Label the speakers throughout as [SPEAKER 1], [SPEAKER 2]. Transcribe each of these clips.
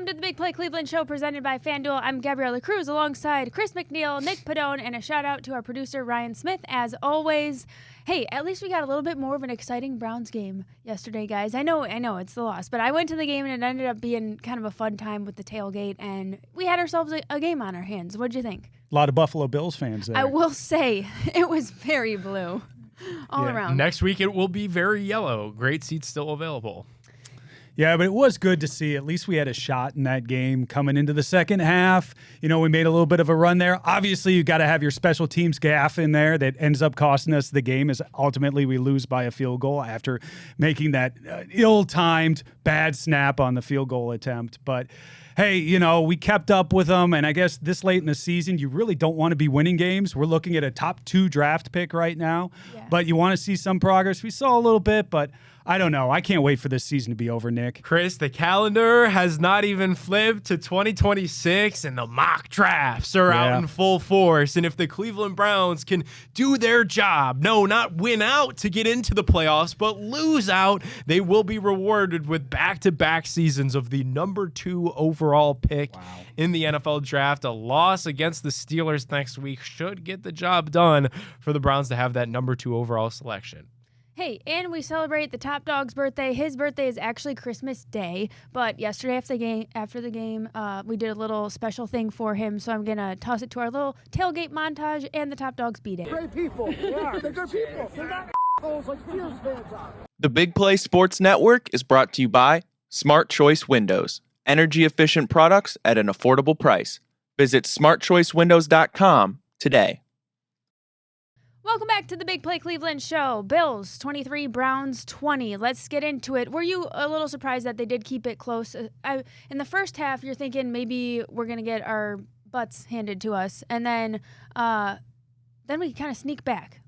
[SPEAKER 1] Welcome to the Big Play Cleveland Show presented by FanDuel. I'm Gabriella Cruz alongside Chris McNeil, Nick Padone, and a shout out to our producer Ryan Smith as always. Hey, at least we got a little bit more of an exciting Browns game yesterday, guys. I know it's the loss, but I went to the game and it ended up being kind of a fun time with the tailgate, and we had ourselves a game on our hands. What'd you think?
[SPEAKER 2] A lot of Buffalo Bills fans there.
[SPEAKER 1] I will say it was very blue all around.
[SPEAKER 3] Next week it will be very yellow. Great seats still available.
[SPEAKER 2] Yeah, but it was good to see. At least we had a shot in that game coming into the second half. You know, we made a little bit of a run there. Obviously, you got to have your special teams gaffe in there that ends up costing us the game, as ultimately we lose by a field goal after making that ill-timed bad snap on the field goal attempt. But hey, you know, we kept up with them, and I guess this late in the season, you really don't want to be winning games. We're looking at a top 2 draft pick right now, but you want to see some progress. We saw a little bit, but I don't know. I can't wait for this season to be over, Nick.
[SPEAKER 3] Chris, the calendar has not even flipped to 2026, and the mock drafts are out in full force. And if the Cleveland Browns can do their job, no, not win out to get into the playoffs, but lose out, they will be rewarded with back-to-back seasons of the number 2 overall pick in the NFL draft. A loss against the Steelers next week should get the job done for the Browns to have that number 2 overall selection.
[SPEAKER 1] Hey, and we celebrate the top dog's birthday. His birthday is actually Christmas Day, but yesterday after the game, we did a little special thing for him, so I'm going to toss it to our little tailgate montage and the top dog's B-Day.
[SPEAKER 4] Great people. They are. They're good people. They're not assholes like Steelers fans are.
[SPEAKER 5] The Big Play Sports Network is brought to you by Smart Choice Windows. Energy-efficient products at an affordable price. Visit smartchoicewindows.com today.
[SPEAKER 1] Welcome back to the Big Play Cleveland Show. Bills 23, Browns 20. Let's get into it. Were you a little surprised that they did keep it close? In the first half, you're thinking maybe we're going to get our butts handed to us, and then we kind of sneak back.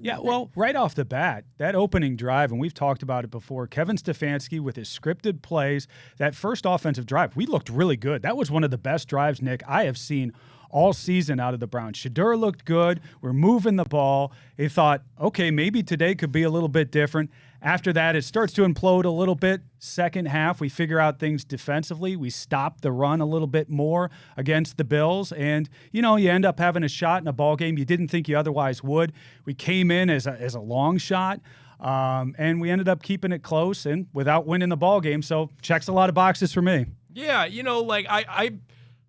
[SPEAKER 2] Well, right off the bat, that opening drive, and we've talked about it before, Kevin Stefanski with his scripted plays, that first offensive drive, we looked really good. That was one of the best drives, Nick, I have seen all season out of the Browns. Shedeur looked good. We're moving the ball. They thought, okay, maybe today could be a little bit different. After that, it starts to implode a little bit. Second half, we figure out things defensively. We stop the run a little bit more against the Bills. And, you know, you end up having a shot in a ball game you didn't think you otherwise would. We came in as a long shot. And we ended up keeping it close and without winning the ball game. So checks a lot of boxes for me.
[SPEAKER 3] Yeah, you know, like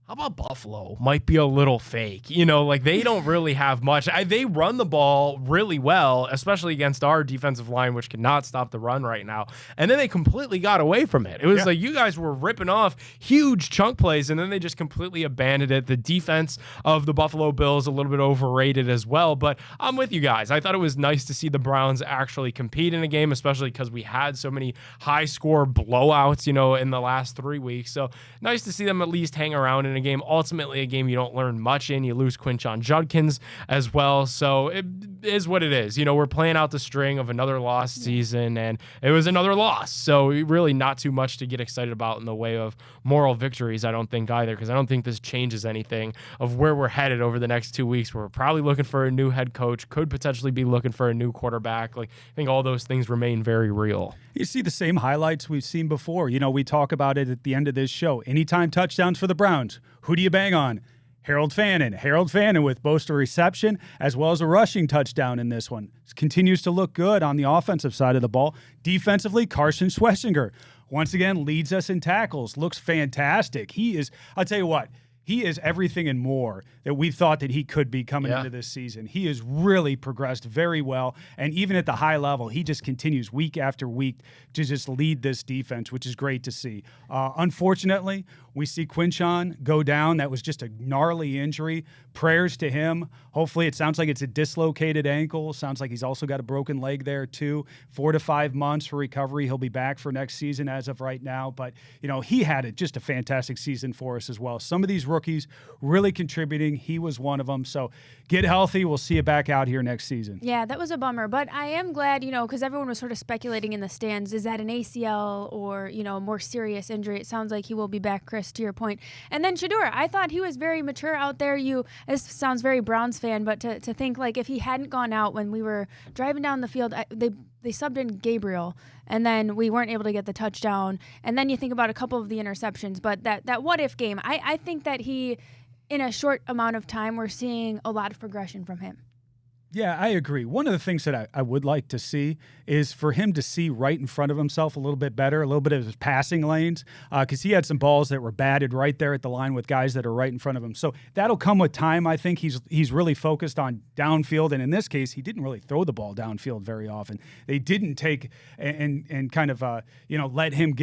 [SPEAKER 3] how about Buffalo? Might be a little fake. You know, like they don't really have much. They run the ball really well, especially against our defensive line, which cannot stop the run right now. And then they completely got away from it. It was like you guys were ripping off huge chunk plays, and then they just completely abandoned it. The defense of the Buffalo Bills a little bit overrated as well. But I'm with you guys. I thought it was nice to see the Browns actually compete in a game, especially because we had so many high-score blowouts, you know, in the last 3 weeks. So nice to see them at least hang around in a game. Ultimately, a game you don't learn much in. You lose Quinshon Judkins as well. So it is what it is. You know, we're playing out the string of another lost season, and it was another loss. So really not too much to get excited about in the way of moral victories, I don't think either, because I don't think this changes anything of where we're headed over the next 2 weeks. We're probably looking for a new head coach, could potentially be looking for a new quarterback. Like, I think all those things remain very real.
[SPEAKER 2] You see the same highlights we've seen before. You know, we talk about it at the end of this show. Anytime touchdowns for the Browns. Who do you bang on? Harold Fannin. Harold Fannin with both a reception as well as a rushing touchdown in this one. Continues to look good on the offensive side of the ball. Defensively, Carson Schwessinger once again leads us in tackles. Looks fantastic. He is, I'll tell you what, he is everything and more that we thought that he could be coming into this season. He has really progressed very well, and even at the high level, he just continues week after week to just lead this defense, which is great to see. Unfortunately, we see Quinshon go down. That was just a gnarly injury. Prayers to him. Hopefully, it sounds like it's a dislocated ankle. Sounds like he's also got a broken leg there, too. 4 to 5 months for recovery. He'll be back for next season as of right now. But, you know, he had just a fantastic season for us as well. Some of these rookies really contributing. He was one of them. So get healthy. We'll see you back out here next season.
[SPEAKER 1] Yeah, that was a bummer. But I am glad, you know, because everyone was sort of speculating in the stands, is that an ACL or, you know, a more serious injury? It sounds like he will be back, Chris, to your point. And then Shedeur, I thought he was very mature out there. This sounds very Browns fan, but to think like if he hadn't gone out when we were driving down the field, they subbed in Gabriel, and then we weren't able to get the touchdown. And then you think about a couple of the interceptions, but that what if game, I think that he, in a short amount of time, we're seeing a lot of progression from him.
[SPEAKER 2] Yeah, I agree. One of the things that I would like to see is for him to see right in front of himself a little bit better, a little bit of his passing lanes, because he had some balls that were batted right there at the line with guys that are right in front of him. So that'll come with time. I think he's really focused on downfield, and in this case, he didn't really throw the ball downfield very often. They didn't take and kind of let him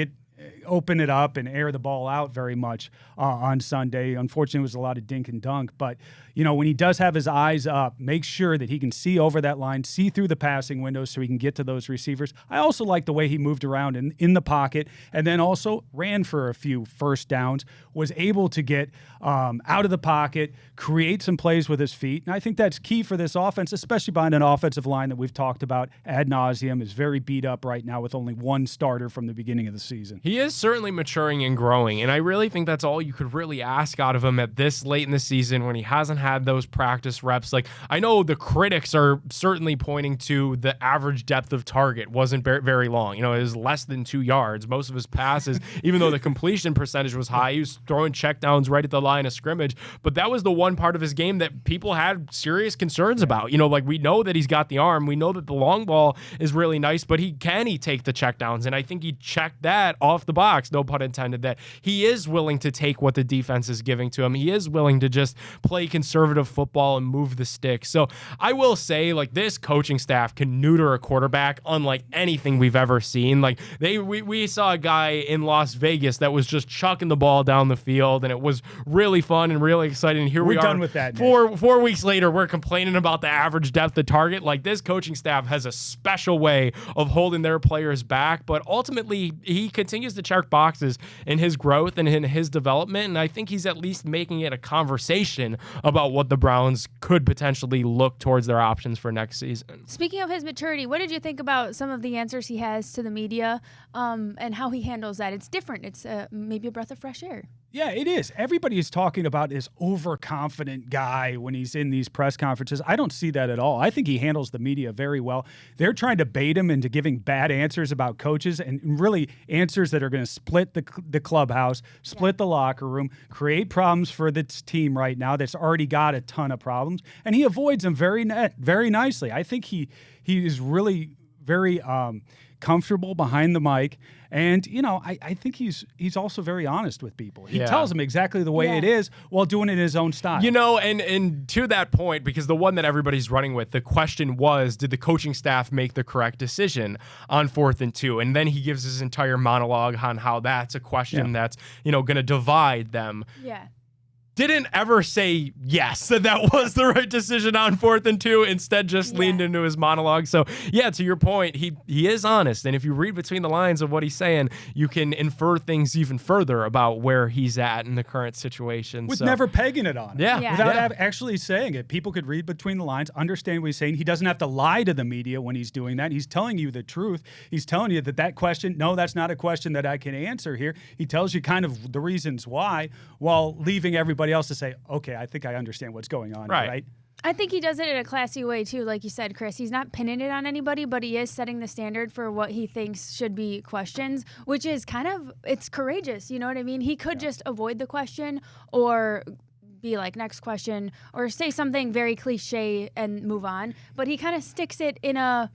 [SPEAKER 2] open it up and air the ball out very much on Sunday. Unfortunately, it was a lot of dink and dunk. But, when he does have his eyes up, make sure that he can see over that line, see through the passing windows so he can get to those receivers. I also like the way he moved around in the pocket and then also ran for a few first downs, was able to get out of the pocket, create some plays with his feet. And I think that's key for this offense, especially behind an offensive line that we've talked about ad nauseum, is very beat up right now with only one starter from the beginning of the season.
[SPEAKER 3] He is certainly maturing and growing, and I really think that's all you could really ask out of him at this late in the season when he hasn't had those practice reps. Like, I know the critics are certainly pointing to the average depth of target wasn't very long. It was less than 2 yards. Most of his passes, even though the completion percentage was high, he was throwing checkdowns right at the line of scrimmage. But that was the one part of his game that people had serious concerns about. Like, we know that he's got the arm. We know that the long ball is really nice, but can he take the checkdowns? And I think he checked that off the box, no pun intended, that he is willing to take what the defense is giving to him. He is willing to just play conservative football and move the stick. So I will say, like, this coaching staff can neuter a quarterback unlike anything we've ever seen. Like, we saw a guy in Las Vegas that was just chucking the ball down the field, and it was really fun and really exciting. And here we are
[SPEAKER 2] done with that.
[SPEAKER 3] Four weeks later, we're complaining about the average depth of target. Like, this coaching staff has a special way of holding their players back, but ultimately he continues to check boxes in his growth and in his development, and I think he's at least making it a conversation about what the Browns could potentially look towards their options for next season.
[SPEAKER 1] Speaking of his maturity, what did you think about some of the answers he has to the media and how he handles that? It's different. It's maybe a breath of fresh air.
[SPEAKER 2] Yeah, it is. Everybody is talking about this overconfident guy when he's in these press conferences. I don't see that at all. I think he handles the media very well. They're trying to bait him into giving bad answers about coaches and really answers that are going to split the clubhouse, split the locker room, create problems for this team right now that's already got a ton of problems. And he avoids them very nicely. I think he is really very comfortable behind the mic. And, I think he's also very honest with people. He tells them exactly the way it is while doing it in his own style.
[SPEAKER 3] And to that point, because the one that everybody's running with, the question was, did the coaching staff make the correct decision on 4th and 2? And then he gives his entire monologue on how that's a question that's, going to divide them.
[SPEAKER 1] Yeah.
[SPEAKER 3] Didn't ever say yes, that was the right decision on 4th and 2. Instead, just leaned into his monologue. So, to your point, he is honest. And if you read between the lines of what he's saying, you can infer things even further about where he's at in the current situation.
[SPEAKER 2] With never pegging it on him.
[SPEAKER 1] Yeah.
[SPEAKER 2] Without actually saying it. People could read between the lines, understand what he's saying. He doesn't have to lie to the media when he's doing that. He's telling you the truth. He's telling you that question, no, that's not a question that I can answer here. He tells you kind of the reasons why while leaving everybody else to say, okay, I think I understand what's going on, right?
[SPEAKER 1] I think he does it in a classy way, too, like you said, Chris. He's not pinning it on anybody, but he is setting the standard for what he thinks should be questions, which is it's courageous, you know what I mean? He could just avoid the question or be like, next question, or say something very cliche and move on, but he kind of sticks it in a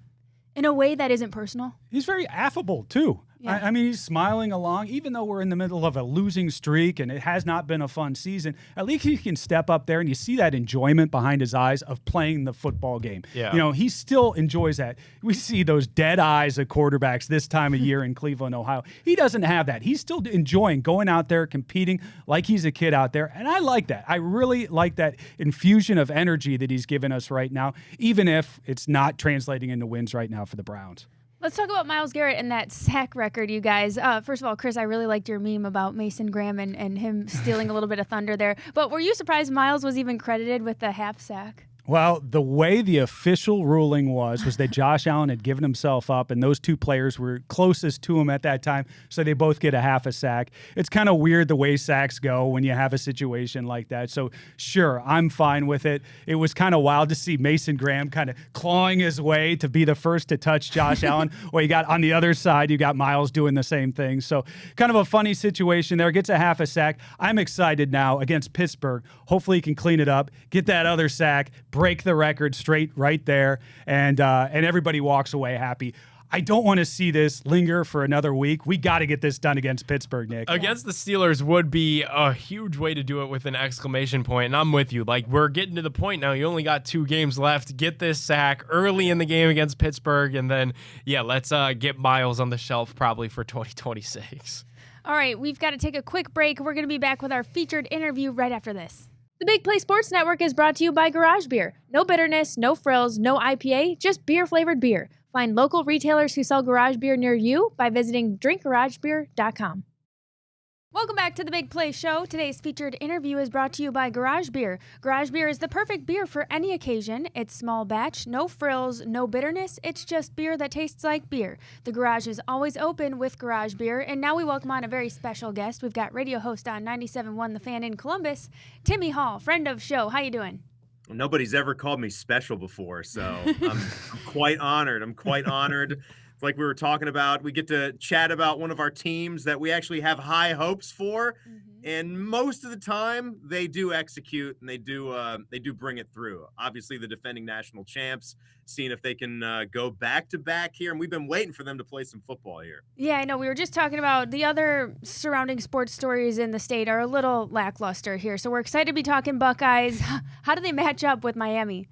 [SPEAKER 1] way that isn't personal.
[SPEAKER 2] He's very affable, too.
[SPEAKER 1] Yeah.
[SPEAKER 2] I mean, he's smiling along, even though we're in the middle of a losing streak and it has not been a fun season. At least he can step up there and you see that enjoyment behind his eyes of playing the football game.
[SPEAKER 3] Yeah.
[SPEAKER 2] He still enjoys that. We see those dead eyes of quarterbacks this time of year in Cleveland, Ohio. He doesn't have that. He's still enjoying going out there, competing like he's a kid out there. And I like that. I really like that infusion of energy that he's given us right now, even if it's not translating into wins right now for the Browns.
[SPEAKER 1] Let's talk about Myles Garrett and that sack record, you guys. First of all, Chris, I really liked your meme about Mason Graham and him stealing a little bit of thunder there. But were you surprised Myles was even credited with the half sack?
[SPEAKER 2] Well, the way the official ruling was that Josh Allen had given himself up, and those two players were closest to him at that time, so they both get a half a sack. It's kind of weird the way sacks go when you have a situation like that. So, sure, I'm fine with it. It was kind of wild to see Mason Graham kind of clawing his way to be the first to touch Josh Allen. Well, you got on the other side, you got Miles doing the same thing. So, kind of a funny situation there. Gets a half a sack. I'm excited now against Pittsburgh. Hopefully, he can clean it up, get that other sack, break the record straight right there, and everybody walks away happy. I don't want to see this linger for another week. We got to get this done against Pittsburgh, Nick.
[SPEAKER 3] Against the Steelers would be a huge way to do it with an exclamation point, and I'm with you. Like, we're getting to the point now. You only got 2 games left. Get this sack early in the game against Pittsburgh, and then, yeah, let's get Miles on the shelf probably for 2026.
[SPEAKER 1] All right, we've got to take a quick break. We're going to be back with our featured interview right after this. The Big Play Sports Network is brought to you by Garage Beer. No bitterness, no frills, no IPA, just beer-flavored beer. Find local retailers who sell garage beer near you by visiting drinkgaragebeer.com. Welcome back to the Big Play Show. Today's featured interview is brought to you by Garage Beer. Garage Beer is the perfect beer for any occasion. It's small batch, no frills, no bitterness. It's just beer that tastes like beer. The garage is always open with Garage Beer, and now we welcome on a very special guest. We've got radio host on 97.1 The Fan in Columbus, Timmy Hall, friend of show. How you doing?
[SPEAKER 6] Nobody's ever called me special before, so I'm quite honored. I'm quite honored. It's like we were talking about, we get to chat about one of our teams that we actually have high hopes for, and most of the time they do execute and they do bring it through. Obviously, the defending national champs, seeing if they can go back to back here, and we've been waiting for them to play some football here.
[SPEAKER 1] Yeah, I know. We were just talking about the other surrounding sports stories in the state are a little lackluster here, so we're excited to be talking Buckeyes. How do they match up with Miami?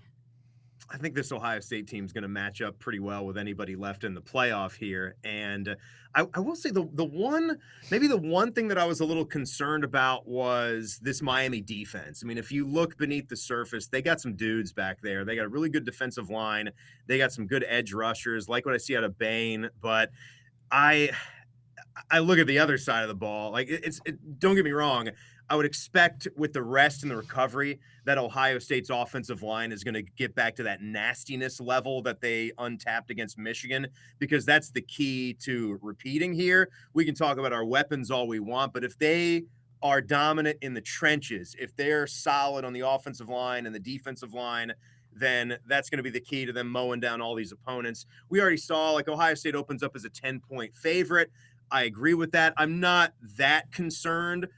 [SPEAKER 6] I think this Ohio State team is going to match up pretty well with anybody left in the playoff here. And I will say the one thing that I was a little concerned about was this Miami defense. I mean, if you look beneath the surface, they got some dudes back there. They got a really good defensive line. They got some good edge rushers, like what I see out of Bain. But I look at the other side of the ball. Like, don't get me wrong. I would expect with the rest and the recovery that Ohio State's offensive line is going to get back to that nastiness level that they untapped against Michigan, because that's the key to repeating here. We can talk about our weapons all we want, but if they are dominant in the trenches, if they're solid on the offensive line and the defensive line, then that's going to be the key to them mowing down all these opponents. We already saw, like, Ohio State opens up as a 10-point favorite. I agree with that. I'm not that concerned.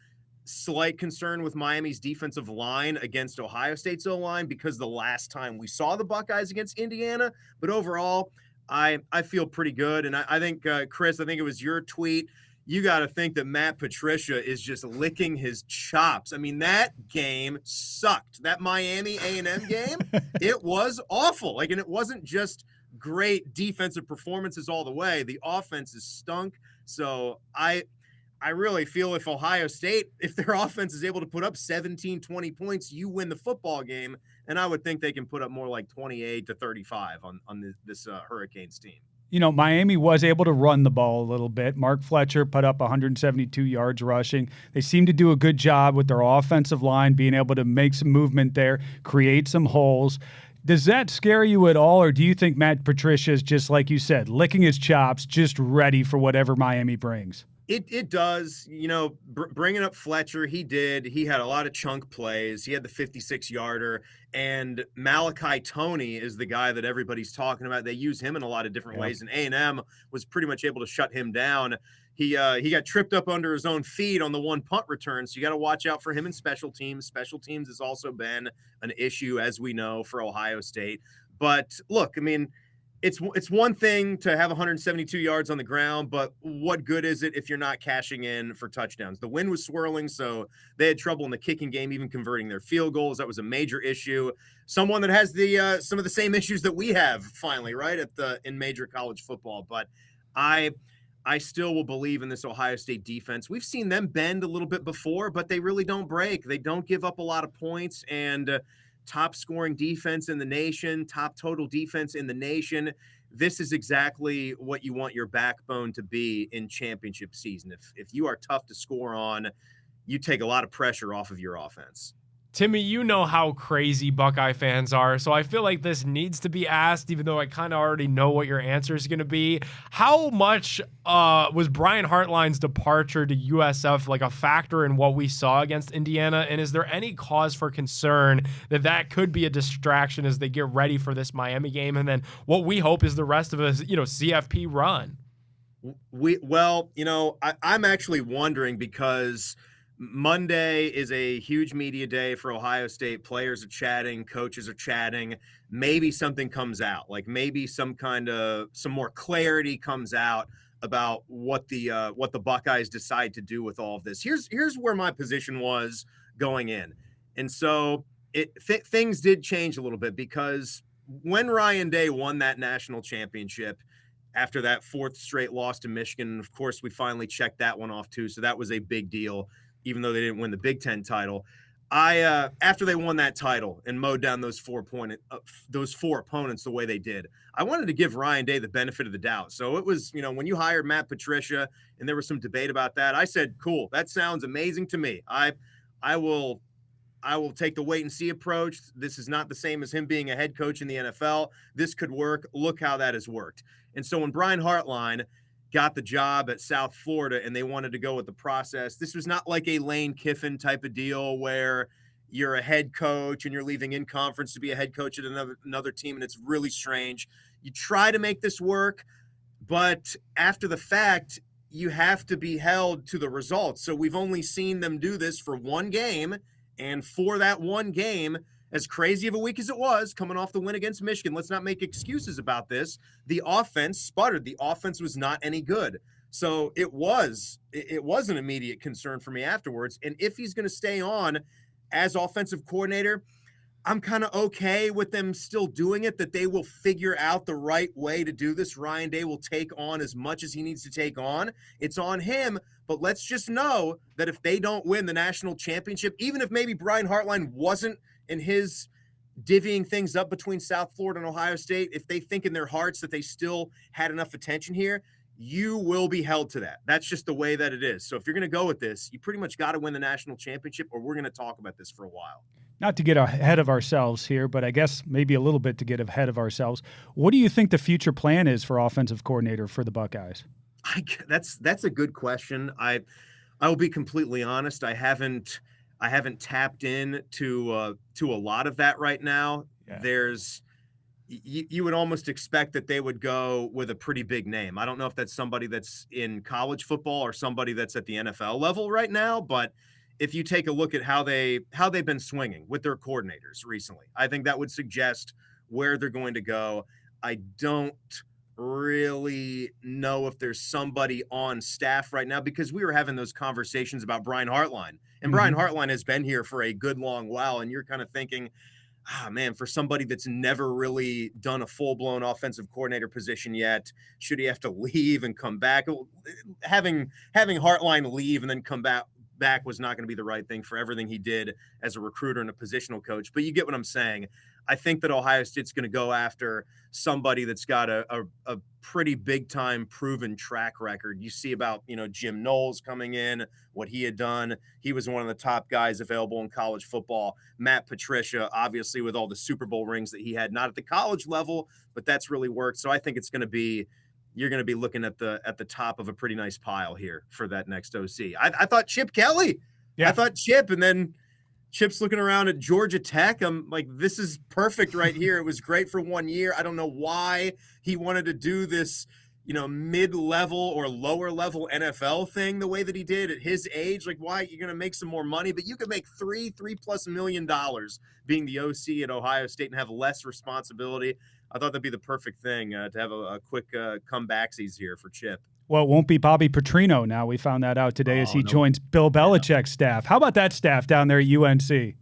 [SPEAKER 6] Slight concern with Miami's defensive line against Ohio State's O-line, because the last time we saw the Buckeyes against Indiana. But overall, I feel pretty good. And I think, Chris, I think it was your tweet. You got to think that Matt Patricia is just licking his chops. I mean, that game sucked. That Miami A&M game, it was awful. Like, and it wasn't just great defensive performances all the way. The offense is stunk. So I really feel if Ohio State, if their offense is able to put up 17, 20 points, you win the football game. And I would think they can put up more like 28 to 35 on this Hurricanes team.
[SPEAKER 2] You know, Miami was able to run the ball a little bit. Mark Fletcher put up 172 yards rushing. They seem to do a good job with their offensive line, being able to make some movement there, create some holes. Does that scare you at all, or do you think Matt Patricia is just, like you said, licking his chops, just ready for whatever Miami brings?
[SPEAKER 6] It does, you know, bringing up Fletcher, he had a lot of chunk plays. He had the 56-yarder, and Malachi Toney is the guy that everybody's talking about. They use him in a lot of different ways, and A&M was pretty much able to shut him down. He got tripped up under his own feet on the one punt return, so you got to watch out for him in special teams. Special teams has also been an issue, as we know, for Ohio State. But look, I mean, it's one thing to have 172 yards on the ground, but what good is it if you're not cashing in for touchdowns? The wind was swirling, so they had trouble in the kicking game, even converting their field goals. That was a major issue. Someone that has the some of the same issues that we have finally, right, in major college football. But I still will believe in this Ohio State defense. We've seen them bend a little bit before, but they really don't break. They don't give up a lot of points, and top scoring defense in the nation, top total defense in the nation. This is exactly what you want your backbone to be in championship season. If you are tough to score on, you take a lot of pressure off of your offense.
[SPEAKER 3] Timmy, you know how crazy Buckeye fans are, so I feel like this needs to be asked, even though I kind of already know what your answer is going to be. How much was Brian Hartline's departure to USF like a factor in what we saw against Indiana? And is there any cause for concern that that could be a distraction as they get ready for this Miami game? And then what we hope is the rest of us, CFP run.
[SPEAKER 6] I'm actually wondering because Monday is a huge media day for Ohio State. Players are chatting, coaches are chatting. Maybe something comes out, like maybe some more clarity comes out about what the Buckeyes decide to do with all of this. Here's where my position was going in, and so things did change a little bit because when Ryan Day won that national championship after that fourth straight loss to Michigan, of course we finally checked that one off too. So that was a big deal. Even though they didn't win the Big Ten title, after they won that title and mowed down those four opponents the way they did, I wanted to give Ryan Day the benefit of the doubt. So it was, when you hired Matt Patricia and there was some debate about that, I said, cool, that sounds amazing to me. I will take the wait and see approach. This is not the same as him being a head coach in the NFL. This could work. Look how that has worked. And so when Brian Hartline got the job at South Florida and they wanted to go with the process, this was not like a Lane Kiffin type of deal where you're a head coach and you're leaving in conference to be a head coach at another team, and it's really strange. You try to make this work, but after the fact, you have to be held to the results. So we've only seen them do this for one game, and for that one game, as crazy of a week as it was, coming off the win against Michigan, let's not make excuses about this. The offense sputtered. The offense was not any good. So it was an immediate concern for me afterwards. And if he's going to stay on as offensive coordinator, I'm kind of okay with them still doing it, that they will figure out the right way to do this. Ryan Day will take on as much as he needs to take on. It's on him. But let's just know that if they don't win the national championship, even if maybe Brian Hartline wasn't in his divvying things up between South Florida and Ohio State, if they think in their hearts that they still had enough attention here, you will be held to that. That's just the way that it is. So if you're going to go with this, you pretty much got to win the national championship, or we're going to talk about this for a while.
[SPEAKER 2] Not to get ahead of ourselves here, but I guess maybe a little bit to get ahead of ourselves. What do you think the future plan is for offensive coordinator for the Buckeyes?
[SPEAKER 6] That's a good question. I will be completely honest. I haven't tapped in to a lot of that right now. Yeah. You would almost expect that they would go with a pretty big name. I don't know if that's somebody that's in college football or somebody that's at the NFL level right now, but if you take a look at how they've been swinging with their coordinators recently, I think that would suggest where they're going to go. I don't really know if there's somebody on staff right now, because we were having those conversations about Brian Hartline, and Brian Hartline has been here for a good long while. And you're kind of thinking, man, for somebody that's never really done a full-blown offensive coordinator position yet, should he have to leave and come back? Having Hartline leave and then come back was not going to be the right thing for everything he did as a recruiter and a positional coach. But you get what I'm saying. I think that Ohio State's going to go after somebody that's got a pretty big time proven track record. You see about, Jim Knowles coming in, what he had done. He was one of the top guys available in college football. Matt Patricia, obviously, with all the Super Bowl rings that he had, not at the college level, but that's really worked. So I think you're going to be looking at the top of a pretty nice pile here for that next OC. I thought Chip Kelly. Yeah. I thought Chip, and then Chip's looking around at Georgia Tech. I'm like, this is perfect right here. It was great for 1 year. I don't know why he wanted to do this, mid-level or lower-level NFL thing the way that he did at his age. Like, why? You're going to make some more money, but you could make $3+ million being the OC at Ohio State and have less responsibility. I thought that'd be the perfect thing to have a quick comebacksies here for Chip.
[SPEAKER 2] Well, it won't be Bobby Petrino now. We found that out today as he joins Bill Belichick's staff. How about that staff down there at UNC?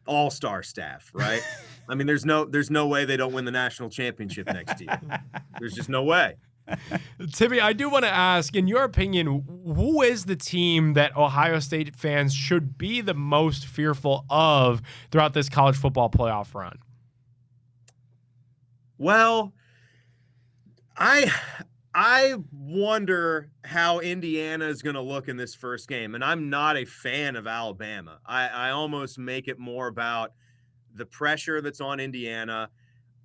[SPEAKER 6] All-star staff, right? I mean, there's no way they don't win the national championship next year. There's just no way.
[SPEAKER 3] Timmy, I do want to ask, in your opinion, who is the team that Ohio State fans should be the most fearful of throughout this college football playoff run?
[SPEAKER 6] Well, I I wonder how Indiana is going to look in this first game. And I'm not a fan of Alabama. I almost make it more about the pressure that's on Indiana.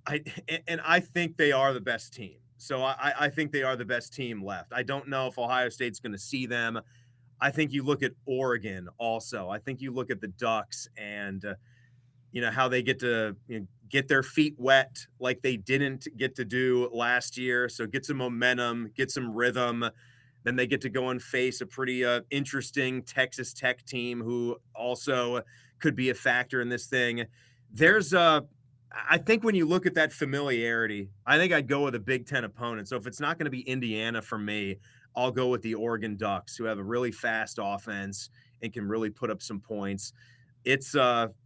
[SPEAKER 6] I think they are the best team. So I think they are the best team left. I don't know if Ohio State's going to see them. I think you look at Oregon also. I think you look at the Ducks and, how they get to get their feet wet like they didn't get to do last year. So get some momentum, get some rhythm. Then they get to go and face a pretty interesting Texas Tech team who also could be a factor in this thing. I think when you look at that familiarity, I think I'd go with a Big Ten opponent. So if it's not going to be Indiana for me, I'll go with the Oregon Ducks, who have a really fast offense and can really put up some points.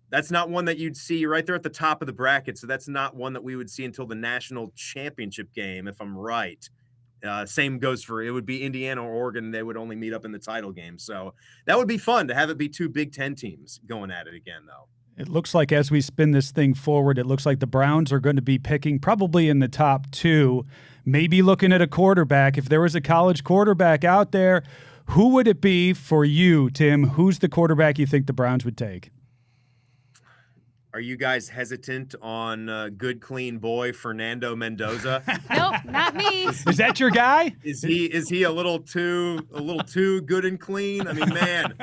[SPEAKER 6] That's not one that you'd see right there at the top of the bracket. So that's not one that we would see until the national championship game, if I'm right. Same goes for, it would be Indiana or Oregon. They would only meet up in the title game. So that would be fun to have it be two Big Ten teams going at it again, though.
[SPEAKER 2] It looks like as we spin this thing forward, it looks like the Browns are going to be picking probably in the top 2, maybe looking at a quarterback. If there was a college quarterback out there, who would it be for you, Tim? Who's the quarterback you think the Browns would take?
[SPEAKER 6] Are you guys hesitant on good, clean boy Fernando Mendoza?
[SPEAKER 1] Nope, not me.
[SPEAKER 2] Is that your guy?
[SPEAKER 6] Is he a little too good and clean? I mean, man,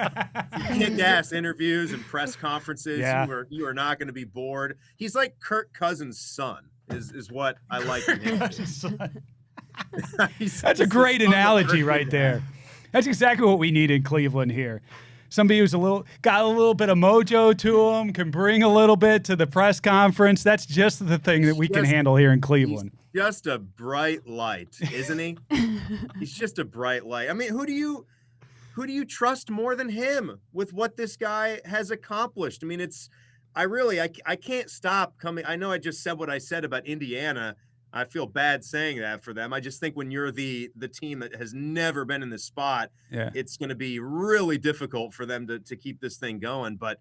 [SPEAKER 6] kick-ass interviews and press conferences.
[SPEAKER 2] Yeah.
[SPEAKER 6] You are not going to be bored. He's like Kirk Cousins' son. Is what I like in him.
[SPEAKER 2] That's a great analogy right there. That's exactly what we need in Cleveland here. Somebody who's got a little bit of mojo to him, can bring a little bit to the press conference. That's just the thing that we can handle here in Cleveland.
[SPEAKER 6] He's just a bright light, isn't he? He's just a bright light. I mean, who do you trust more than him with what this guy has accomplished? I mean, I can't stop coming. I know I just said what I said about Indiana. I feel bad saying that for them. I just think when you're the team that has never been in this spot, it's going to be really difficult for them to keep this thing going. But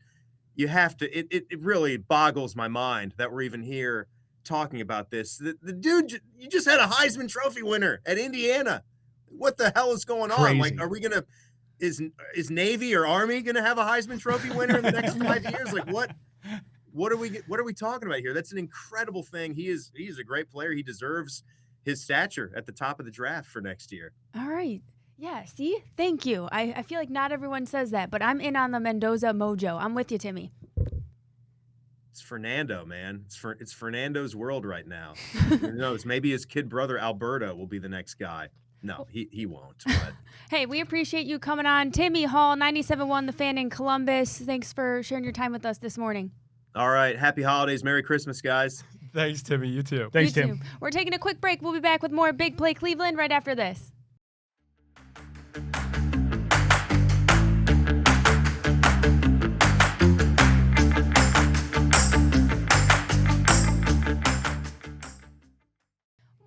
[SPEAKER 6] you have to. It really boggles my mind that we're even here talking about this. The dude, you just had a Heisman Trophy winner at Indiana. What the hell is going on? Like, are we gonna? Is Navy or Army gonna have a Heisman Trophy winner in the next 5 years? Like what? What are we talking about here? That's an incredible thing. He's a great player. He deserves his stature at the top of the draft for next year.
[SPEAKER 1] All right. Yeah, see? Thank you. I feel like not everyone says that, but I'm in on the Mendoza mojo. I'm with you, Timmy.
[SPEAKER 6] It's Fernando, man. It's Fernando's world right now. Who knows? Maybe his kid brother Alberto will be the next guy. No, he won't. But.
[SPEAKER 1] Hey, we appreciate you coming on. Timmy Hall, 97.1 The Fan in Columbus. Thanks for sharing your time with us this morning.
[SPEAKER 6] All right. Happy holidays. Merry Christmas, guys.
[SPEAKER 3] Thanks, Timmy. You too.
[SPEAKER 2] Thanks,
[SPEAKER 1] You
[SPEAKER 2] Tim.
[SPEAKER 1] too. We're taking a quick break. We'll be back with more Big Play Cleveland right after this.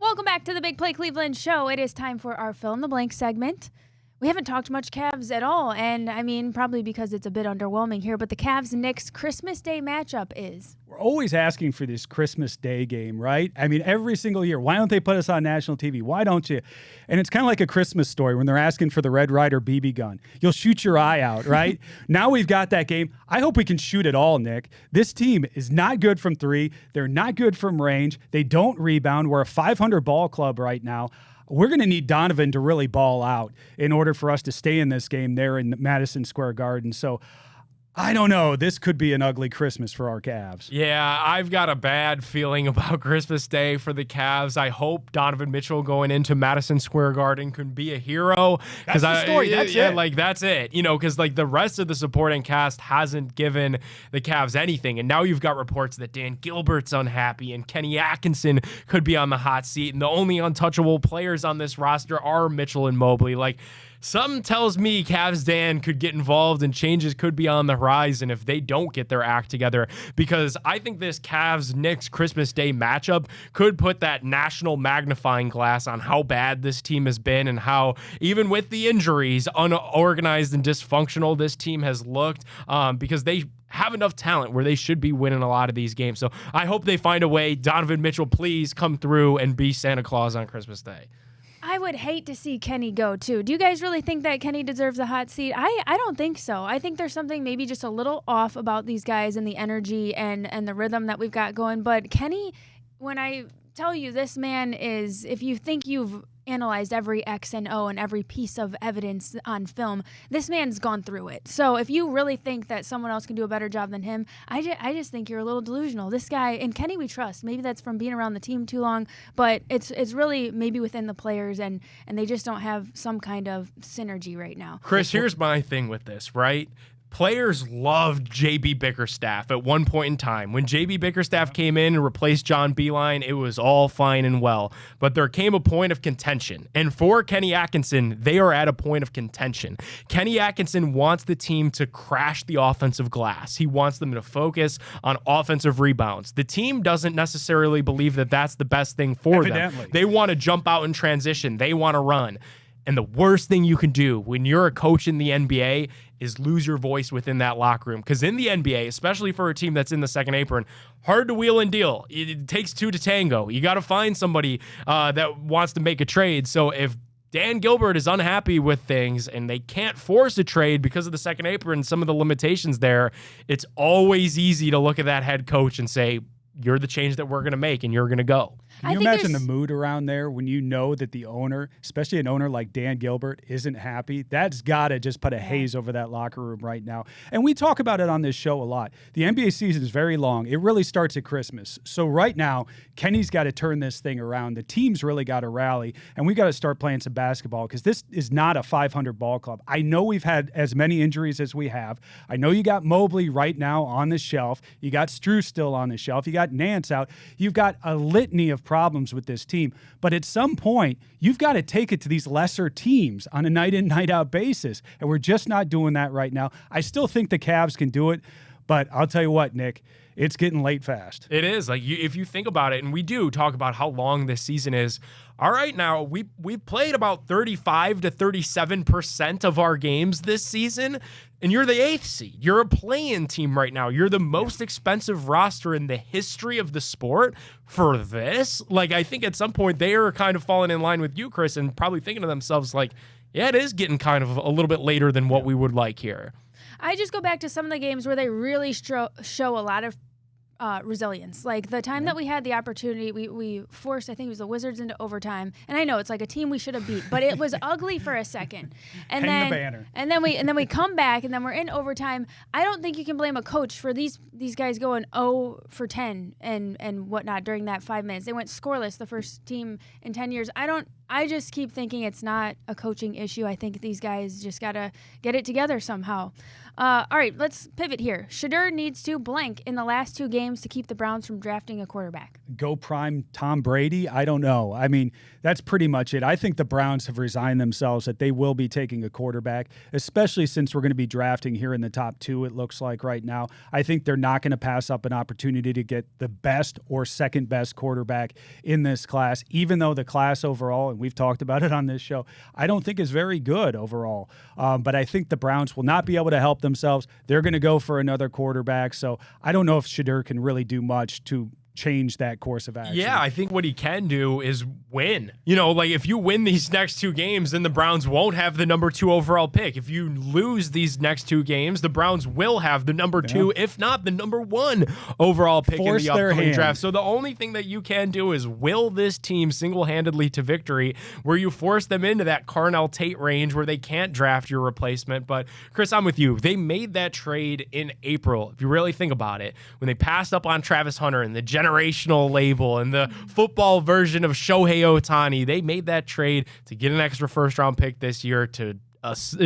[SPEAKER 1] Welcome back to the Big Play Cleveland show. It is time for our fill in the blank segment. We haven't talked much Cavs at all, and I mean, probably because it's a bit underwhelming here, but the Cavs-Knicks Christmas Day matchup is.
[SPEAKER 2] We're always asking for this Christmas Day game, right? I mean, every single year. Why don't they put us on national TV? Why don't you? And it's kind of like a Christmas story when they're asking for the Red Ryder BB gun. You'll shoot your eye out, right? Now we've got that game. I hope we can shoot it all, Nick. This team is not good from three. They're not good from range. They don't rebound. We're a 500 ball club right now. We're going to need Donovan to really ball out in order for us to stay in this game there in Madison Square Garden. So I don't know. This could be an ugly Christmas for our Cavs.
[SPEAKER 3] Yeah, I've got a bad feeling about Christmas Day for the Cavs. I hope Donovan Mitchell going into Madison Square Garden can be a hero.
[SPEAKER 2] That's the story. That's it.
[SPEAKER 3] Like, that's it. You know, because, like, the rest of the supporting cast hasn't given the Cavs anything. And now you've got reports that Dan Gilbert's unhappy and Kenny Atkinson could be on the hot seat. And the only untouchable players on this roster are Mitchell and Mobley. Like, something tells me Cavs Dan could get involved and changes could be on the horizon if they don't get their act together, because I think this Cavs-Knicks Christmas Day matchup could put that national magnifying glass on how bad this team has been and how, even with the injuries, unorganized and dysfunctional this team has looked, because they have enough talent where they should be winning a lot of these games. So I hope they find a way. Donovan Mitchell, please come through and be Santa Claus on Christmas Day.
[SPEAKER 1] I would hate to see Kenny go too. Do you guys really think that Kenny deserves a hot seat? I don't think so. I think there's something maybe just a little off about these guys and the energy and the rhythm that we've got going. But Kenny, when I tell you this man is, if you think you've analyzed every X and O and every piece of evidence on film, this man's gone through it. So if you really think that someone else can do a better job than him, I just think you're a little delusional. This guy, and Kenny we trust. Maybe that's from being around the team too long, but it's really maybe within the players, and they just don't have some kind of synergy right now.
[SPEAKER 3] Chris, here's my thing with this, right? Players loved J.B. Bickerstaff at one point in time. When J.B. Bickerstaff came in and replaced John Beeline, it was all fine and well. But there came a point of contention. And for Kenny Atkinson, they are at a point of contention. Kenny Atkinson wants the team to crash the offensive glass. He wants them to focus on offensive rebounds. The team doesn't necessarily believe that that's the best thing for them. They want to jump out in transition. They want to run. And the worst thing you can do when you're a coach in the NBA is lose your voice within that locker room. Because in the NBA, especially for a team that's in the second apron, hard to wheel and deal. It takes two to tango. You got to find somebody that wants to make a trade. So if Dan Gilbert is unhappy with things and they can't force a trade because of the second apron and some of the limitations there, it's always easy to look at that head coach and say, you're the change that we're going to make and you're going to go.
[SPEAKER 2] Can you imagine the mood around there when you know that the owner, especially an owner like Dan Gilbert, isn't happy? That's got to just put a haze over that locker room right now. And we talk about it on this show a lot. The NBA season is very long. It really starts at Christmas. So right now, Kenny's got to turn this thing around. The team's really got to rally, and we got to start playing some basketball because this is not a 500 ball club. I know we've had as many injuries as we have. I know you got Mobley right now on the shelf. You got Strus still on the shelf. You got Nance out. You've got a litany of problems with this team. But at some point, you've got to take it to these lesser teams on a night in, night out basis. And we're just not doing that right now. I still think the Cavs can do it. But I'll tell you what, Nick, it's getting late fast.
[SPEAKER 3] It is. Like, if you think about it, and we do talk about how long this season is. All right, now, we played about 35 to 37% of our games this season, and you're the 8th seed. You're a play-in team right now. You're the most expensive roster in the history of the sport for this. Like, I think at some point they are kind of falling in line with you, Chris, and probably thinking to themselves, like, yeah, it is getting kind of a little bit later than what we would like here.
[SPEAKER 1] I just go back to some of the games where they really show a lot of resilience. Like the time that we had the opportunity, we forced, I think it was the Wizards into overtime. And I know it's like a team we should have beat, but it was ugly for a second. And
[SPEAKER 2] Hang
[SPEAKER 1] then
[SPEAKER 2] the banner.
[SPEAKER 1] and then we come back and then we're in overtime. I don't think you can blame a coach for these guys going 0 for 10 and whatnot during that 5 minutes. They went scoreless, the first team in 10 years. I just keep thinking it's not a coaching issue. I think these guys just got to get it together somehow. All right, let's pivot here. Shedeur needs to blank in the last 2 games to keep the Browns from drafting a quarterback.
[SPEAKER 2] Go prime Tom Brady? I don't know. I mean, that's pretty much it. I think the Browns have resigned themselves that they will be taking a quarterback, especially since we're going to be drafting here in the top 2, it looks like right now. I think they're not going to pass up an opportunity to get the best or second best quarterback in this class, even though the class overall, and we've talked about it on this show, I don't think is very good overall. But I think the Browns will not be able to help themselves. They're going to go for another quarterback. So I don't know if Shedeur can really do much to change that course of action.
[SPEAKER 3] Yeah, I think what he can do is win. You know, like if you win these next 2 games, then the Browns won't have the number 2 overall pick. If you lose these next 2 games, the Browns will have the number 2, if not the number 1 overall pick in the upcoming draft. So the only thing that you can do is will this team single-handedly to victory, where you force them into that Carnell Tate range where they can't draft your replacement. But Chris, I'm with you. They made that trade in April. If you really think about it, when they passed up on Travis Hunter and the generational label and the football version of Shohei Ohtani, they made that trade to get an extra first-round pick this year to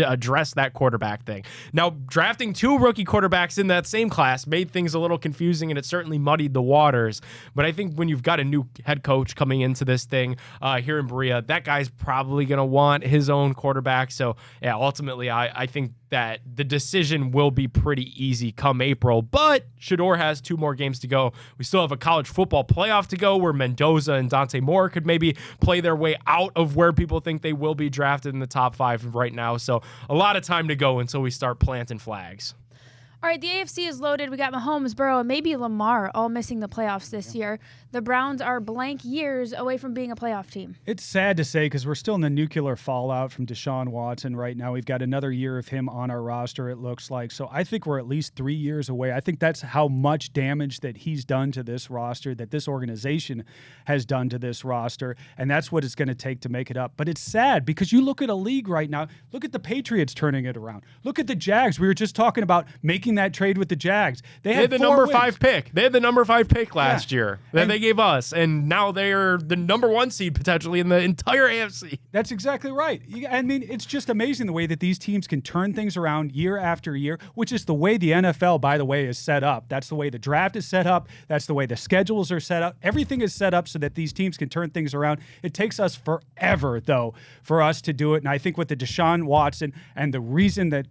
[SPEAKER 3] address that quarterback thing. Now, drafting 2 rookie quarterbacks in that same class made things a little confusing, and it certainly muddied the waters. But I think when you've got a new head coach coming into this thing here in Berea, that guy's probably going to want his own quarterback. So, yeah, ultimately, I think that the decision will be pretty easy come April. But Shedeur has 2 more games to go. We still have a college football playoff to go where Mendoza and Dante Moore could maybe play their way out of where people think they will be drafted in the top 5 right now. So a lot of time to go until we start planting flags.
[SPEAKER 1] All right, the AFC is loaded. We got Mahomes, Burrow, and maybe Lamar all missing the playoffs this year. The Browns are blank years away from being a playoff team.
[SPEAKER 2] It's sad to say because we're still in the nuclear fallout from Deshaun Watson right now. We've got another year of him on our roster, it looks like. So I think we're at least 3 years away. I think that's how much damage that he's done to this roster, that this organization has done to this roster, and that's what it's going to take to make it up. But it's sad because you look at a league right now. Look at the Patriots turning it around. Look at the Jags. We were just talking about making that trade with the Jags.
[SPEAKER 3] They had the number 5 pick. They had the number 5 pick last year that they gave us, and now they're the number 1 seed potentially in the entire AFC.
[SPEAKER 2] That's exactly right. I mean, it's just amazing the way that these teams can turn things around year after year, which is the way the NFL, by the way, is set up. That's the way the draft is set up. That's the way the schedules are set up. Everything is set up so that these teams can turn things around. It takes us forever, though, for us to do it. And I think with the Deshaun Watson and the reason that,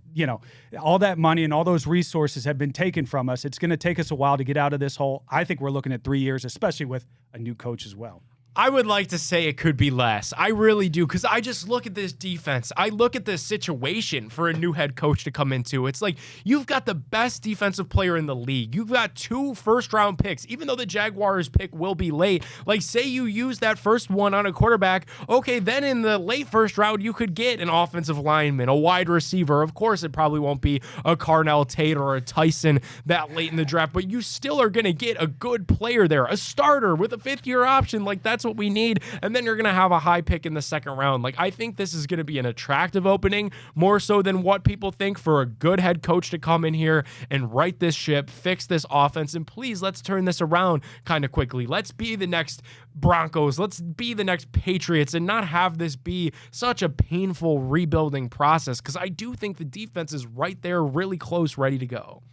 [SPEAKER 2] all that money and all those resources have been taken from us, it's going to take us a while to get out of this hole. I think we're looking at 3 years, especially with a new coach as well.
[SPEAKER 3] I would like to say it could be less. I really do, because I just look at this defense. I look at this situation for a new head coach to come into. It's like you've got the best defensive player in the league. You've got 2 first-round picks, even though the Jaguars pick will be late. Like, say you use that first one on a quarterback. Okay, then in the late first round, you could get an offensive lineman, a wide receiver. Of course, it probably won't be a Carnell Tate or a Tyson that late in the draft, but you still are going to get a good player there, a starter with a 5th-year option. Like, that's what we need, and then you're going to have a high pick in the second round. Like, I think this is going to be an attractive opening, more so than what people think, for a good head coach to come in here and right this ship, fix this offense, and please, let's turn this around kind of quickly. Let's be the next Broncos. Let's be the next Patriots and not have this be such a painful rebuilding process, because I do think the defense is right there, really close, ready to go.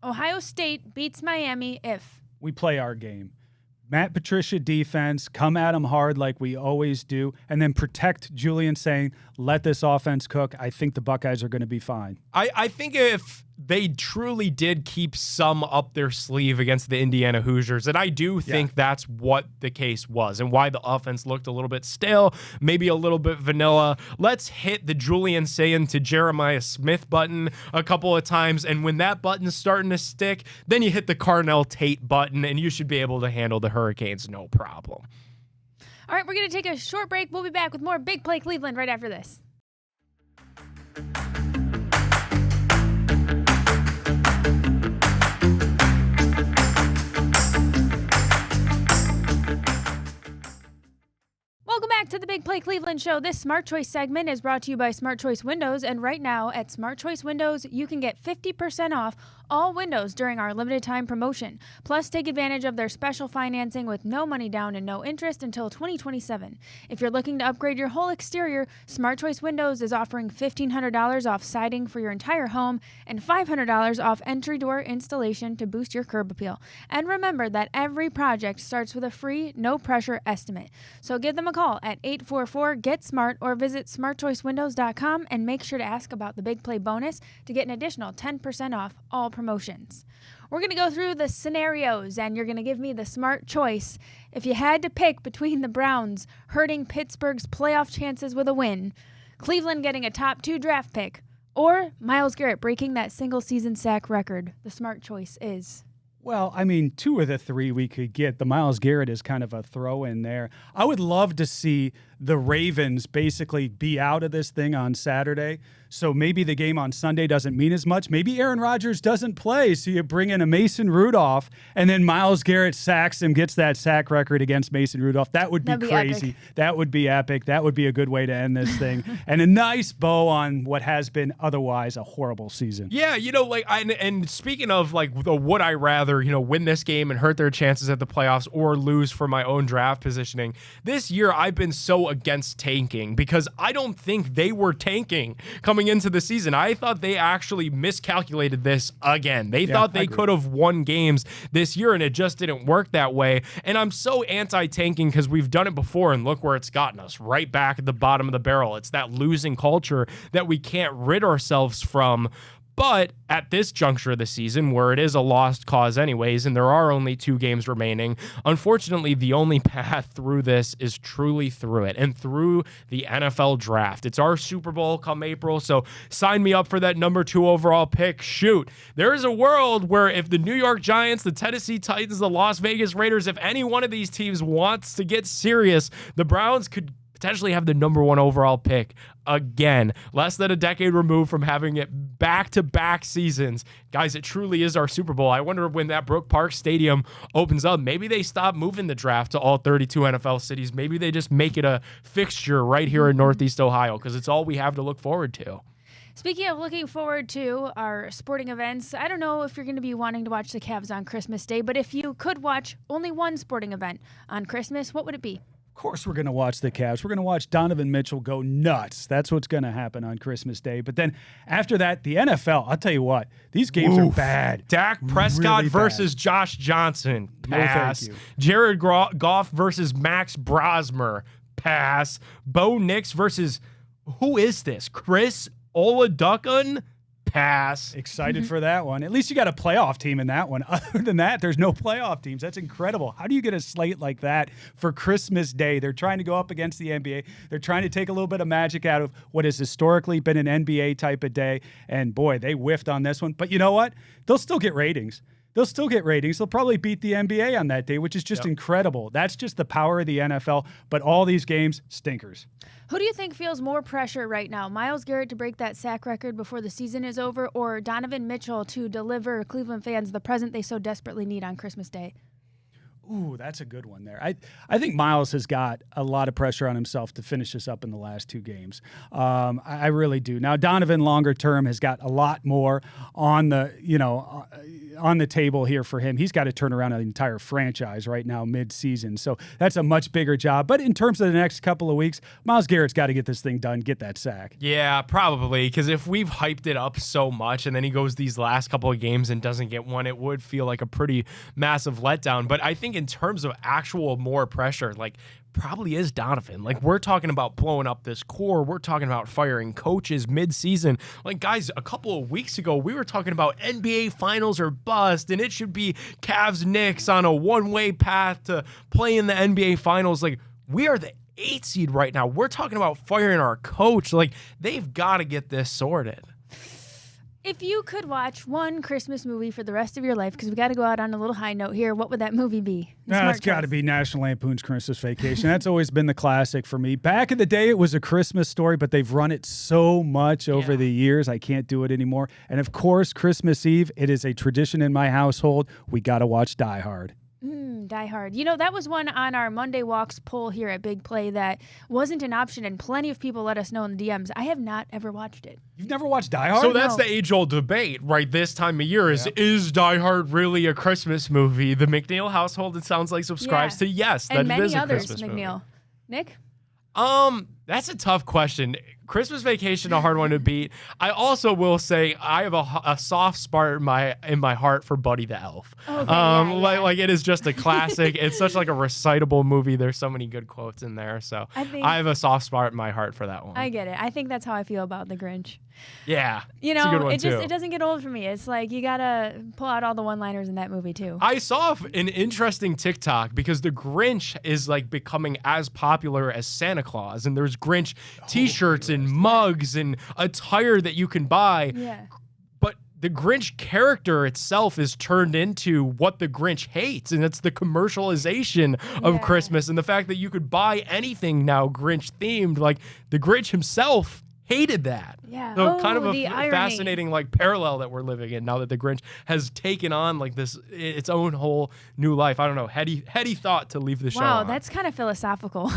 [SPEAKER 1] Ohio State beats Miami if
[SPEAKER 2] we play our game. Matt Patricia defense, come at him hard like we always do, and then protect Julian saying, let this offense cook. I think the Buckeyes are going to be fine.
[SPEAKER 3] I think if they truly did keep some up their sleeve against the Indiana Hoosiers, and I do think that's what the case was and why the offense looked a little bit stale, maybe a little bit vanilla. Let's hit the Julian saying to Jeremiah Smith button a couple of times, and when that button's starting to stick, then you hit the Carnell Tate button, and you should be able to handle the Hurricanes no problem.
[SPEAKER 1] All right, we're going to take a short break. We'll be back with more Big Play Cleveland right after this. Welcome back to the Big Play Cleveland Show. This Smart Choice segment is brought to you by Smart Choice Windows, and right now at Smart Choice Windows, you can get 50% off all windows during our limited time promotion. Plus, take advantage of their special financing with no money down and no interest until 2027. If you're looking to upgrade your whole exterior, Smart Choice Windows is offering $1,500 off siding for your entire home and $500 off entry door installation to boost your curb appeal. And remember that every project starts with a free, no-pressure estimate. So give them a call at 844-GET-SMART or visit smartchoicewindows.com and make sure to ask about the Big Play bonus to get an additional 10% off all promotions. We're going to go through the scenarios, and you're going to give me the smart choice. If you had to pick between the Browns hurting Pittsburgh's playoff chances with a win, Cleveland getting a top 2 draft pick, or Myles Garrett breaking that single-season sack record, the smart choice is...
[SPEAKER 2] Well, I mean, 2 of the 3 we could get. The Myles Garrett is kind of a throw in there. I would love to see the Ravens basically be out of this thing on Saturday. So maybe the game on Sunday doesn't mean as much. Maybe Aaron Rodgers doesn't play, so you bring in a Mason Rudolph, and then Myles Garrett sacks him, gets that sack record against Mason Rudolph. That would be crazy. Epic. That would be epic. That would be a good way to end this thing. And a nice bow on what has been otherwise a horrible season.
[SPEAKER 3] Yeah, and speaking of the would I rather, win this game and hurt their chances at the playoffs or lose for my own draft positioning, this year I've been so against tanking because I don't think they were tanking coming into the season. I thought they actually miscalculated this again. They thought they could have won games this year, and it just didn't work that way. And I'm so anti-tanking because we've done it before, and look where it's gotten us, right back at the bottom of the barrel. It's that losing culture that we can't rid ourselves from. But at this juncture of the season, where it is a lost cause anyways, and there are only 2 games remaining, unfortunately, the only path through this is truly through it and through the NFL draft. It's our Super Bowl come April, so sign me up for that number 2 overall pick. Shoot, there is a world where if the New York Giants, the Tennessee Titans, the Las Vegas Raiders, if any one of these teams wants to get serious, the Browns could potentially have the number 1 overall pick again, less than a decade removed from having it back-to-back seasons. Guys, it truly is our Super Bowl. I wonder when that Brook Park Stadium opens up, maybe they stop moving the draft to all 32 NFL cities. Maybe they just make it a fixture right here in Northeast Ohio, because it's all we have to look forward to.
[SPEAKER 1] Speaking of looking forward to our sporting events, I don't know if you're going to be wanting to watch the Cavs on Christmas Day, but if you could watch only one sporting event on Christmas, what would it be?
[SPEAKER 2] Of course we're going to watch the Cavs. We're going to watch Donovan Mitchell go nuts. That's what's going to happen on Christmas Day. But then after that, the NFL, I'll tell you what, these games are bad.
[SPEAKER 3] Dak Prescott
[SPEAKER 2] Really
[SPEAKER 3] versus Josh Johnson.
[SPEAKER 2] No, thank
[SPEAKER 3] Pass.
[SPEAKER 2] you.
[SPEAKER 3] Jared Goff versus Max Brosmer. Pass. Bo Nix versus, who is this? Chris Oladokun? Pass.
[SPEAKER 2] Excited for that one. At least you got a playoff team in that one. Other than that, there's no playoff teams. That's incredible. How do you get a slate like that for Christmas Day? They're trying to go up against the NBA. They're trying to take a little bit of magic out of what has historically been an NBA type of day. And boy, they whiffed on this one. But you know what? They'll still get ratings. They'll still get ratings. They'll probably beat the NBA on that day, which is just incredible. That's just the power of the NFL. But all these games, stinkers.
[SPEAKER 1] Who do you think feels more pressure right now? Myles Garrett to break that sack record before the season is over, or Donovan Mitchell to deliver Cleveland fans the present they so desperately need on Christmas Day?
[SPEAKER 2] Ooh, that's a good one there. I think Myles has got a lot of pressure on himself to finish this up in the last 2 games. I really do. Now, Donovan longer term has got a lot more on the, on the table here for him. He's got to turn around an entire franchise right now mid-season. So that's a much bigger job. But in terms of the next couple of weeks, Myles Garrett's got to get this thing done, get that sack.
[SPEAKER 3] Yeah, probably, because if we've hyped it up so much and then he goes these last couple of games and doesn't get one, it would feel like a pretty massive letdown. But I think in terms of actual more pressure, probably is Donovan. We're talking about blowing up this core. We're talking about firing coaches mid-season. Guys, a couple of weeks ago, we were talking about NBA Finals or bust, and it should be Cavs Knicks on a one-way path to play in the NBA Finals. We are the 8th seed right now. We're talking about firing our coach. They've got to get this sorted.
[SPEAKER 1] If you could watch one Christmas movie for the rest of your life, because we got to go out on a little high note here, what would that movie be?
[SPEAKER 2] It's got to be National Lampoon's Christmas Vacation. That's always been the classic for me. Back in the day, it was A Christmas Story, but they've run it so much over the years, I can't do it anymore. And of course, Christmas Eve, it is a tradition in my household. We got to watch Die Hard.
[SPEAKER 1] Die Hard. That was one on our Monday Walks poll here at Big Play that wasn't an option, and plenty of people let us know in the DMs. I have not ever watched it.
[SPEAKER 2] You've never watched Die Hard?
[SPEAKER 3] So that's the age-old debate, right? This time of year is Die Hard really a Christmas movie? The McNeil household, it sounds like, subscribes to yes,
[SPEAKER 1] and
[SPEAKER 3] that it is a
[SPEAKER 1] many others,
[SPEAKER 3] Christmas
[SPEAKER 1] McNeil.
[SPEAKER 3] movie.
[SPEAKER 1] Nick?
[SPEAKER 3] That's a tough question. Christmas Vacation, a hard one to beat. I also will say I have a soft spot in my heart for Buddy the Elf. Okay, it is just a classic. It's such a recitable movie. There's so many good quotes in there. So I have a soft spot in my heart for that one.
[SPEAKER 1] I get it. I think that's how I feel about The Grinch.
[SPEAKER 3] Yeah, it's a good one too.
[SPEAKER 1] It doesn't get old for me. It's you gotta pull out all the one-liners in that movie too.
[SPEAKER 3] I saw an interesting TikTok because The Grinch is becoming as popular as Santa Claus, and there's Grinch T-shirts and mugs and attire that you can buy.
[SPEAKER 1] Yeah.
[SPEAKER 3] But the Grinch character itself is turned into what the Grinch hates, and it's the commercialization of Christmas and the fact that you could buy anything now Grinch themed. The Grinch himself hated that.
[SPEAKER 1] Yeah.
[SPEAKER 3] So kind of a
[SPEAKER 1] irony.
[SPEAKER 3] fascinating parallel that we're living in now that the Grinch has taken on this its own whole new life. I don't know, heady thought to leave the show.
[SPEAKER 1] Wow,
[SPEAKER 3] on.
[SPEAKER 1] that's kind of philosophical.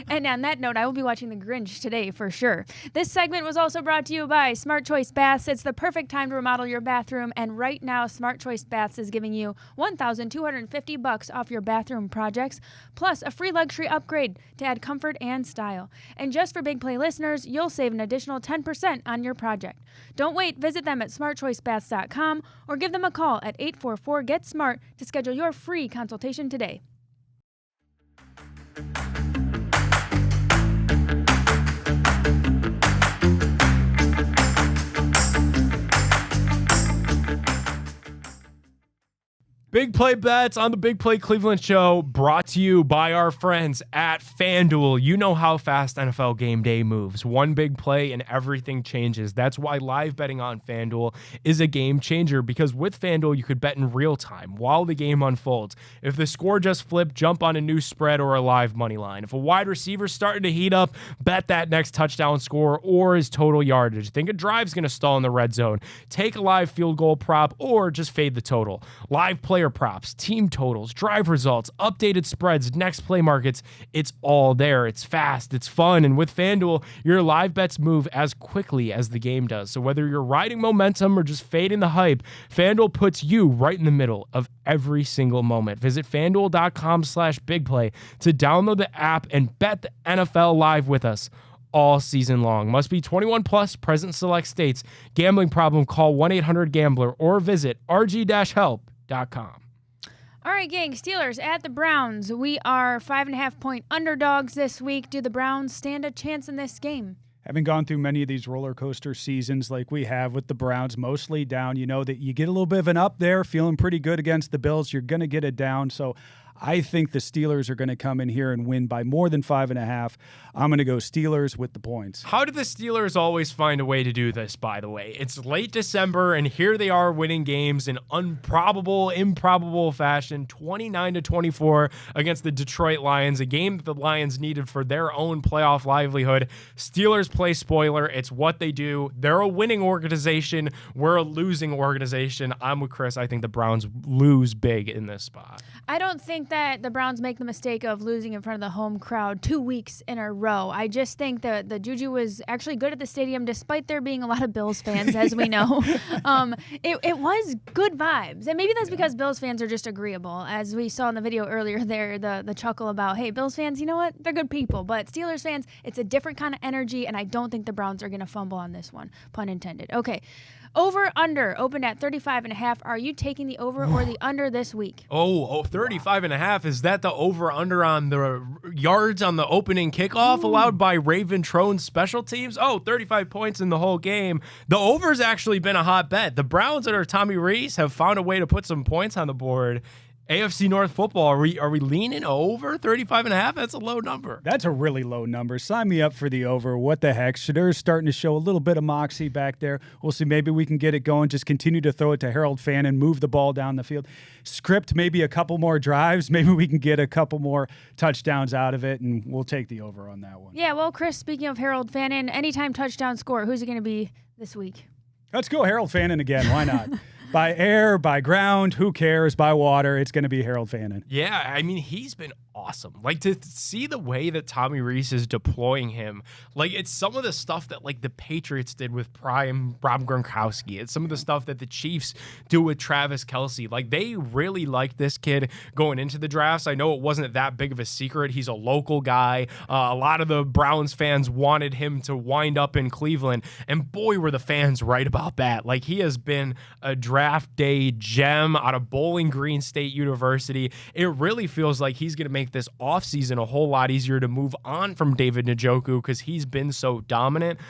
[SPEAKER 1] And on that note, I will be watching The Grinch today for sure. This segment was also brought to you by Smart Choice Baths. It's the perfect time to remodel your bathroom, and right now Smart Choice Baths is giving you $1,250 off your bathroom projects, plus a free luxury upgrade to add comfort and style. And just for Big Play listeners, you'll save an additional 10% on your project. Don't wait. Visit them at smartchoicebaths.com or give them a call at 844-GET-SMART to schedule your free consultation today.
[SPEAKER 3] Big Play Bets on the Big Play Cleveland Show, brought to you by our friends at FanDuel. You know how fast NFL game day moves. One big play and everything changes. That's why live betting on FanDuel is a game changer, because with FanDuel, you could bet in real time while the game unfolds. If the score just flipped, jump on a new spread or a live money line. If a wide receiver's starting to heat up, bet that next touchdown score or his total yardage. Think a drive's going to stall in the red zone. Take a live field goal prop or just fade the total. Live player props, team totals, drive results, updated spreads, next play markets. It's all there. It's fast. It's fun. And with FanDuel, your live bets move as quickly as the game does. So whether you're riding momentum or just fading the hype, FanDuel puts you right in the middle of every single moment. Visit FanDuel.com/BigPlay to download the app and bet the NFL live with us all season long. Must be 21 plus, present in select states. Gambling problem, call 1-800-GAMBLER or visit rg-help.com.
[SPEAKER 1] All right, gang, Steelers at the Browns. We are 5.5-point underdogs this week. Do the Browns stand a chance in this game?
[SPEAKER 2] Having gone through many of these roller coaster seasons like we have with the Browns, mostly down, you know that you get a little bit of an up there, feeling pretty good against the Bills. You're going to get it down. So I think the Steelers are going to come in here and win by more than 5.5. I'm going to go Steelers with the points.
[SPEAKER 3] How do the Steelers always find a way to do this, by the way? It's late December, and here they are winning games in improbable fashion, 29-24 against the Detroit Lions, a game that the Lions needed for their own playoff livelihood. Steelers play spoiler. It's what they do. They're a winning organization. We're a losing organization. I'm with Chris. I think the Browns lose big in this spot.
[SPEAKER 1] I don't think that the Browns make the mistake of losing in front of the home crowd 2 weeks in a row. I just think that the juju was actually good at the stadium, despite there being a lot of Bills fans, as we know. It was good vibes. And maybe that's because Bills fans are just agreeable. As we saw in the video earlier there, the chuckle about, hey, Bills fans, you know what? They're good people. But Steelers fans, it's a different kind of energy, and I don't think the Browns are going to fumble on this one. Pun intended. Okay. Over, under, opened at 35.5. Are you taking the over or the under this week?
[SPEAKER 3] 35.5. Is that the over under on the yards on the opening kickoff allowed by Raven Trone's special teams? 35 points in the whole game. The over's actually been a hot bet. The Browns under Tommy Rees have found a way to put some points on the board. AFC North football, are we leaning over 35.5? That's a low number.
[SPEAKER 2] That's a really low number. Sign me up for the over. What the heck? Shedeur's starting to show a little bit of moxie back there. We'll see. Maybe we can get it going. Just continue to throw it to Harold Fannin, move the ball down the field. Script maybe a couple more drives. Maybe we can get a couple more touchdowns out of it, and we'll take the over on that one.
[SPEAKER 1] Yeah, well, Chris, speaking of Harold Fannin, anytime touchdown score, who's it going to be this week?
[SPEAKER 2] Let's go Harold Fannin again. Why not? By air, by ground, who cares? By water, it's going to be Harold Fannin.
[SPEAKER 3] Yeah, I mean, he's been awesome. Like, to see the way that Tommy Rees is deploying him, like, it's some of the stuff that, like, the Patriots did with prime Rob Gronkowski. It's some of the stuff that the Chiefs do with Travis Kelce. Like, they really like this kid going into the drafts. I know it wasn't that big of a secret. He's a local guy. A lot of the Browns fans wanted him to wind up in Cleveland, and boy, were the fans right about that. Like, he has been a draft day gem out of Bowling Green State University. It really feels like he's going to make this offseason a whole lot easier to move on from David Njoku because he's been so dominant.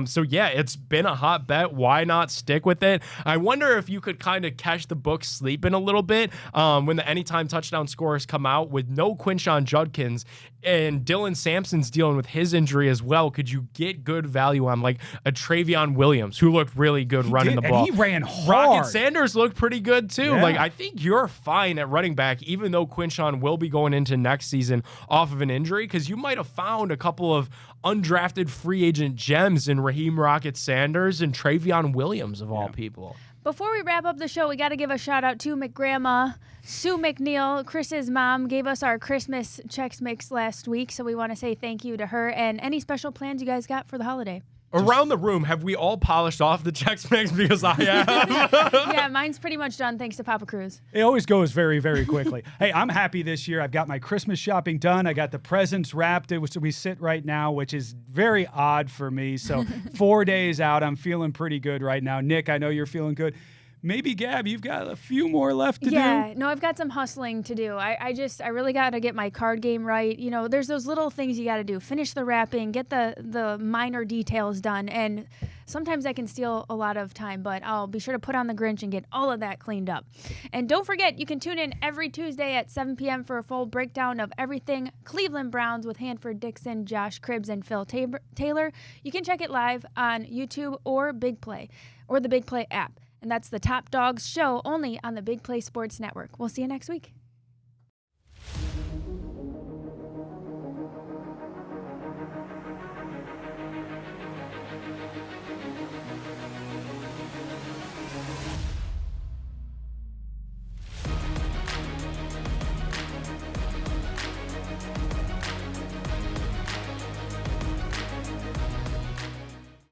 [SPEAKER 3] So yeah, it's been a hot bet. Why not stick with it? I wonder if you could kind of catch the book sleeping a little bit when the anytime touchdown scores come out with no Quinshon Judkins and Dylan Sampson's dealing with his injury as well. Could you get good value on like a Travion Williams, who looked really good running the ball?
[SPEAKER 2] And he ran hard.
[SPEAKER 3] Rocket Sanders looked pretty good too.
[SPEAKER 2] Yeah.
[SPEAKER 3] Like, I think you're fine at running back, even though Quinshon will be going into next season off of an injury, because you might have found a couple of undrafted free agent gems in Raheem Rocket Sanders and Travion Williams of all people.
[SPEAKER 1] Before we wrap up the show, we got to give a shout out to McGrandma Sue McNeil. Chris's mom gave us our Christmas Chex Mix last week, so we want to say thank you to her. And any special plans you guys got for the holiday?
[SPEAKER 3] Around the room, have we all polished off the Chex Mix? Because I have.
[SPEAKER 1] Yeah, mine's pretty much done thanks to Papa Cruz.
[SPEAKER 2] It always goes very, very quickly. Hey, I'm happy this year. I've got my Christmas shopping done. I got the presents wrapped. We sit right now, which is very odd for me. So 4 days out, I'm feeling pretty good right now. Nick, I know you're feeling good. maybe, Gab, you've got a few more left to do.
[SPEAKER 1] Yeah, no, I've got some hustling to do. I really got to get my card game right. You know, there's those little things you got to do. Finish the wrapping, get the minor details done, and sometimes that can steal a lot of time, but I'll be sure to put on the Grinch and get all of that cleaned up. And don't forget, you can tune in every Tuesday at 7 p.m. for a full breakdown of everything Cleveland Browns with Hanford Dixon, Josh Cribbs, and Phil Taylor. You can check it live on YouTube or Big Play or the Big Play app. And that's the Top Dogs show only on the Big Play Sports Network. We'll see you next week.